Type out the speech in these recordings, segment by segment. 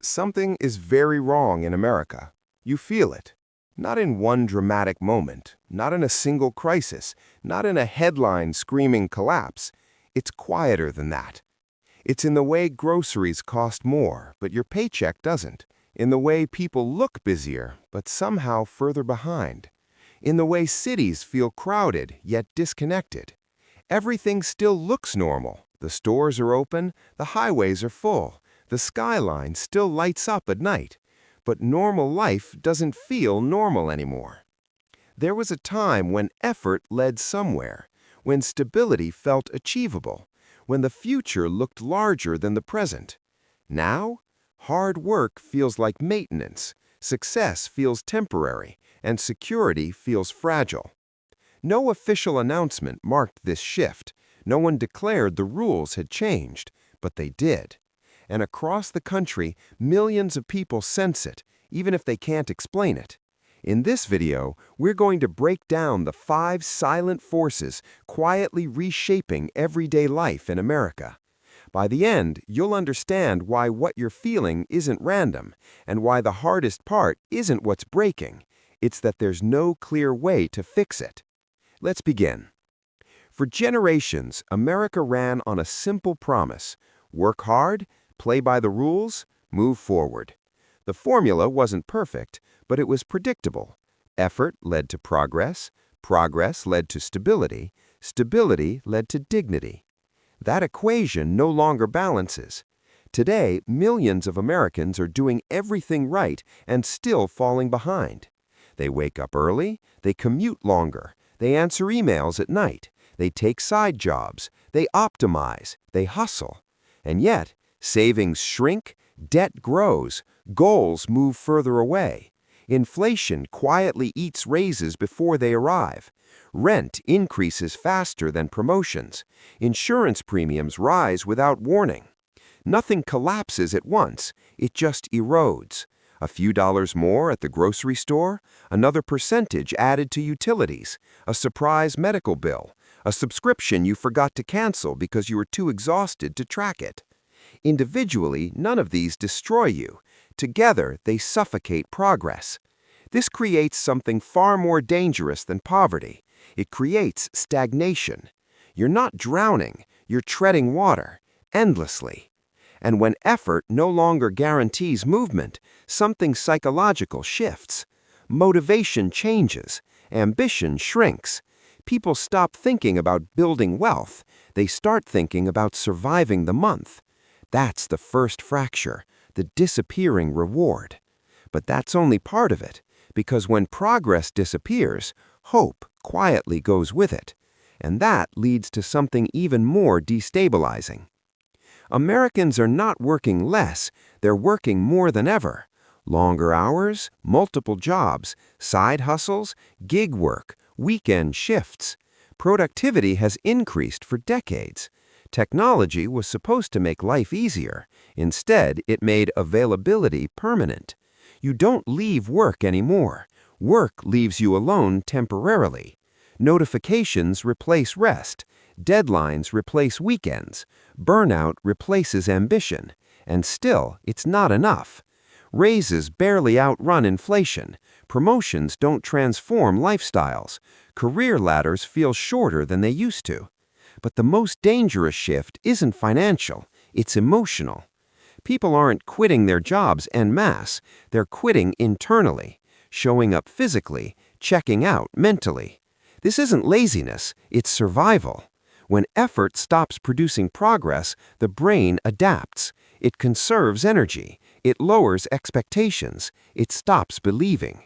Something is very wrong in America. You feel it. Not in one dramatic moment, not in a single crisis, not in a headline screaming collapse. It's quieter than that. It's in the way groceries cost more, but your paycheck doesn't. In the way people look busier, but somehow further behind. In the way cities feel crowded, yet disconnected. Everything still looks normal. The stores are open, the highways are full, the skyline still lights up at night. But normal life doesn't feel normal anymore. There was a time when effort led somewhere, when stability felt achievable, when the future looked larger than the present. Now, hard work feels like maintenance, success feels temporary, and security feels fragile. No official announcement marked this shift. No one declared the rules had changed, but they did. And across the country, millions of people sense it, even if they can't explain it. In this video, we're going to break down the 5 silent forces quietly reshaping everyday life in America. By the end, you'll understand why what you're feeling isn't random, and why the hardest part isn't what's breaking. It's that there's no clear way to fix it. Let's begin. For generations, America ran on a simple promise: work hard, play by the rules, move forward. The formula wasn't perfect, but it was predictable. Effort led to progress, progress led to stability, stability led to dignity. That equation no longer balances. Today, millions of Americans are doing everything right and still falling behind. They wake up early, they commute longer, they answer emails at night, they take side jobs, they optimize, they hustle. And yet, savings shrink, debt grows, goals move further away. Inflation quietly eats raises before they arrive. Rent increases faster than promotions. Insurance premiums rise without warning. Nothing collapses at once, it just erodes. A few dollars more at the grocery store, another percentage added to utilities, a surprise medical bill, a subscription you forgot to cancel because you were too exhausted to track it. Individually, none of these destroy you. Together, they suffocate progress. This creates something far more dangerous than poverty. It creates stagnation. You're not drowning, you're treading water, endlessly. And when effort no longer guarantees movement, something psychological shifts. Motivation changes, ambition shrinks. People stop thinking about building wealth. They start thinking about surviving the month. That's the first fracture, the disappearing reward. But that's only part of it, because when progress disappears, hope quietly goes with it. And that leads to something even more destabilizing. Americans are not working less, they're working more than ever. Longer hours, multiple jobs, side hustles, gig work, weekend shifts. Productivity has increased for decades. Technology was supposed to make life easier. Instead, it made availability permanent. You don't leave work anymore. Work leaves you alone temporarily. Notifications replace rest. Deadlines replace weekends. Burnout replaces ambition. And still, it's not enough. Raises barely outrun inflation. Promotions don't transform lifestyles. Career ladders feel shorter than they used to. But the most dangerous shift isn't financial, it's emotional. People aren't quitting their jobs en masse, they're quitting internally, showing up physically, checking out mentally. This isn't laziness, it's survival. When effort stops producing progress, the brain adapts. It conserves energy, it lowers expectations, it stops believing.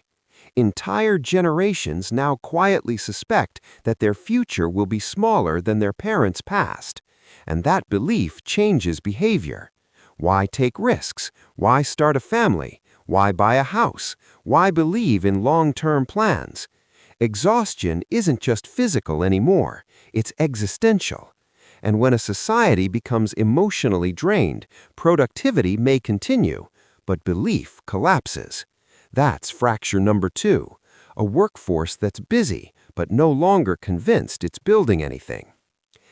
Entire generations now quietly suspect that their future will be smaller than their parents' past, and that belief changes behavior. Why take risks? Why start a family? Why buy a house? Why believe in long-term plans? Exhaustion isn't just physical anymore, it's existential. And when a society becomes emotionally drained, productivity may continue, but belief collapses. That's fracture number 2, a workforce that's busy, but no longer convinced it's building anything.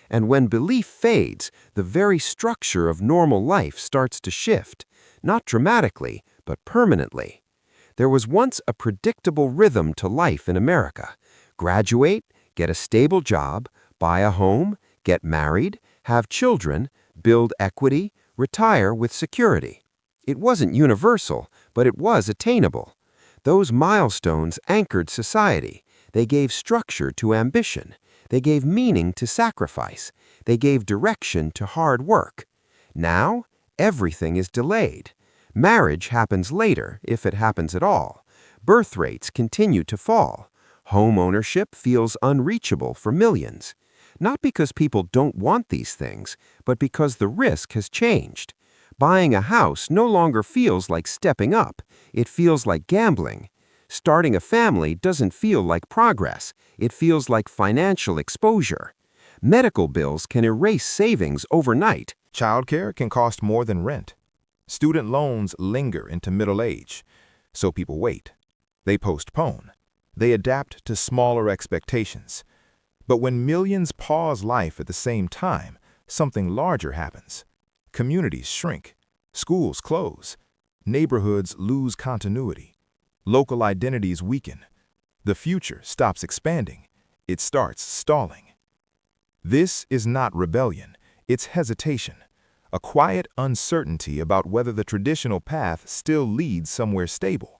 And when belief fades, the very structure of normal life starts to shift, not dramatically, but permanently. There was once a predictable rhythm to life in America. Graduate, get a stable job, buy a home, get married, have children, build equity, retire with security. It wasn't universal, but it was attainable. Those milestones anchored society. They gave structure to ambition. They gave meaning to sacrifice. They gave direction to hard work. Now, everything is delayed. Marriage happens later, if it happens at all. Birth rates continue to fall. Homeownership feels unreachable for millions. Not because people don't want these things, but because the risk has changed. Buying a house no longer feels like stepping up. It feels like gambling. Starting a family doesn't feel like progress. It feels like financial exposure. Medical bills can erase savings overnight. Childcare can cost more than rent. Student loans linger into middle age. So people wait. They postpone. They adapt to smaller expectations. But when millions pause life at the same time, something larger happens. Communities shrink. Schools close. Neighborhoods lose continuity. Local identities weaken. The future stops expanding. It starts stalling. This is not rebellion. It's hesitation. A quiet uncertainty about whether the traditional path still leads somewhere stable.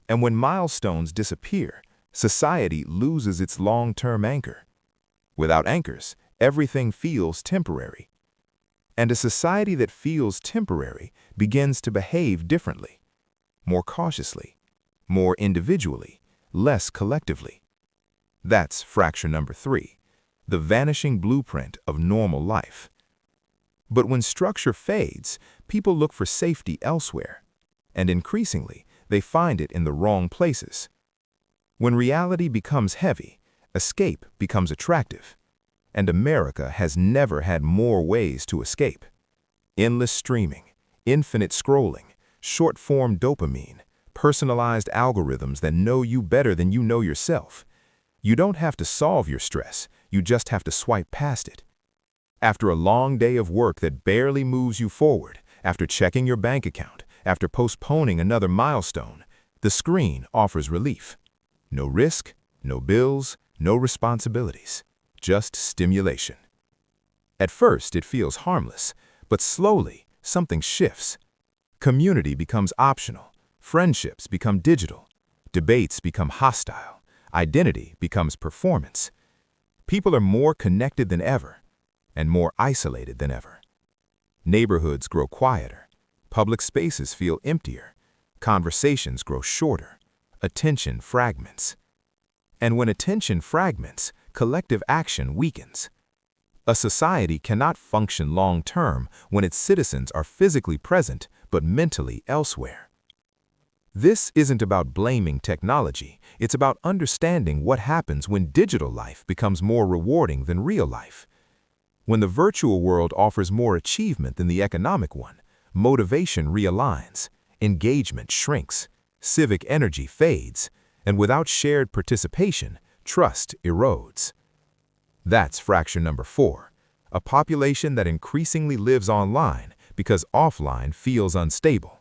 And when milestones disappear, society loses its long-term anchor. Without anchors, everything feels temporary. And a society that feels temporary begins to behave differently, more cautiously, more individually, less collectively. That's fracture number 3, the vanishing blueprint of normal life. But when structure fades, people look for safety elsewhere, and increasingly, they find it in the wrong places. When reality becomes heavy, escape becomes attractive. And America has never had more ways to escape. Endless streaming, infinite scrolling, short-form dopamine, personalized algorithms that know you better than you know yourself. You don't have to solve your stress, you just have to swipe past it. After a long day of work that barely moves you forward, after checking your bank account, after postponing another milestone, the screen offers relief. No risk, no bills, no responsibilities. Just stimulation. At first, it feels harmless, but slowly, something shifts. Community becomes optional, friendships become digital, debates become hostile, identity becomes performance. People are more connected than ever, and more isolated than ever. Neighborhoods grow quieter, public spaces feel emptier, conversations grow shorter, attention fragments. And when attention fragments, collective action weakens. A society cannot function long-term when its citizens are physically present but mentally elsewhere. This isn't about blaming technology, it's about understanding what happens when digital life becomes more rewarding than real life. When the virtual world offers more achievement than the economic one, motivation realigns, engagement shrinks, civic energy fades, and without shared participation, trust erodes. That's fracture number 4, a population that increasingly lives online because offline feels unstable.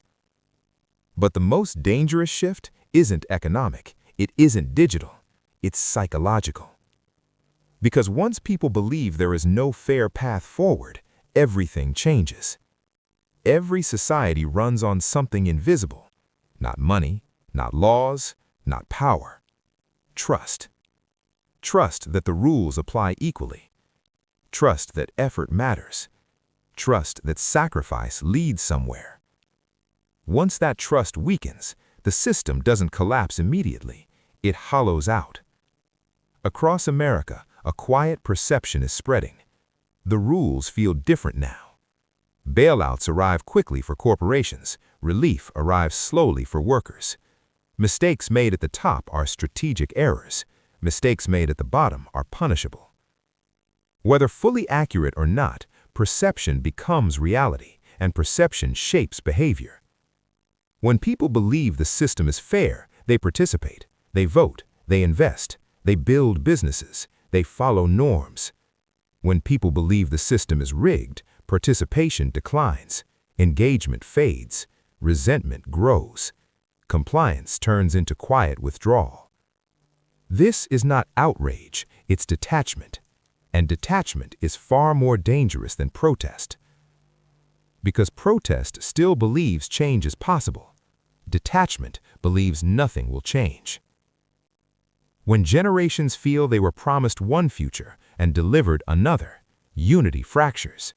But the most dangerous shift isn't economic, it isn't digital, it's psychological. Because once people believe there is no fair path forward, everything changes. Every society runs on something invisible, not money, not laws, not power. Trust. Trust that the rules apply equally. Trust that effort matters. Trust that sacrifice leads somewhere. Once that trust weakens, the system doesn't collapse immediately. It hollows out. Across America, a quiet perception is spreading. The rules feel different now. Bailouts arrive quickly for corporations. Relief arrives slowly for workers. Mistakes made at the top are strategic errors. Mistakes made at the bottom are punishable. Whether fully accurate or not, perception becomes reality, and perception shapes behavior. When people believe the system is fair, they participate, they vote, they invest, they build businesses, they follow norms. When people believe the system is rigged, participation declines, engagement fades, resentment grows, compliance turns into quiet withdrawal. This is not outrage, it's detachment, and detachment is far more dangerous than protest. Because protest still believes change is possible, detachment believes nothing will change. When generations feel they were promised one future and delivered another, unity fractures.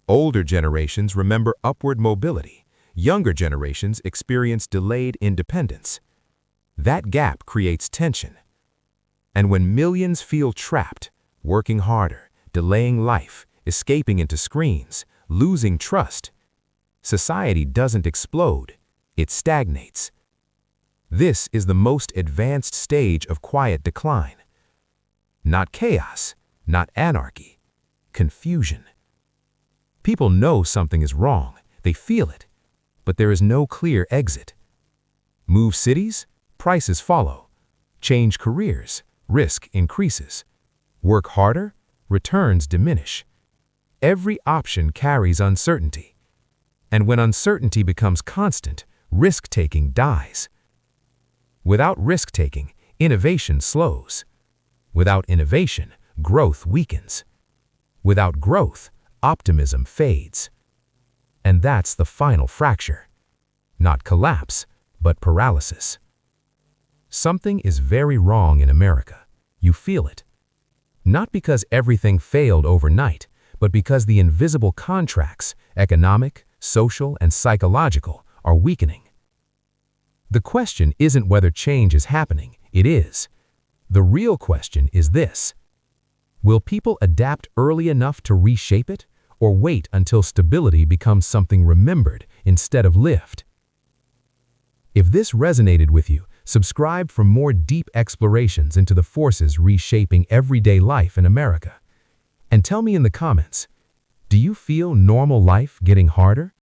Older generations remember upward mobility. Younger generations experience delayed independence. That gap creates tension. And when millions feel trapped, working harder, delaying life, escaping into screens, losing trust, society doesn't explode, it stagnates. This is the most advanced stage of quiet decline. Not chaos, not anarchy, confusion. People know something is wrong, they feel it, but there is no clear exit. Move cities, prices follow. Change careers, risk increases. Work harder, returns diminish. Every option carries uncertainty. And when uncertainty becomes constant, risk-taking dies. Without risk-taking, innovation slows. Without innovation, growth weakens. Without growth, optimism fades. And that's the final fracture. Not collapse, but paralysis. Something is very wrong in America. You feel it. Not because everything failed overnight, but because the invisible contracts, economic, social, and psychological, are weakening. The question isn't whether change is happening, it is. The real question is this: will people adapt early enough to reshape it, or wait until stability becomes something remembered instead of lived? If this resonated with you, subscribe for more deep explorations into the forces reshaping everyday life in America. And tell me in the comments, do you feel normal life getting harder?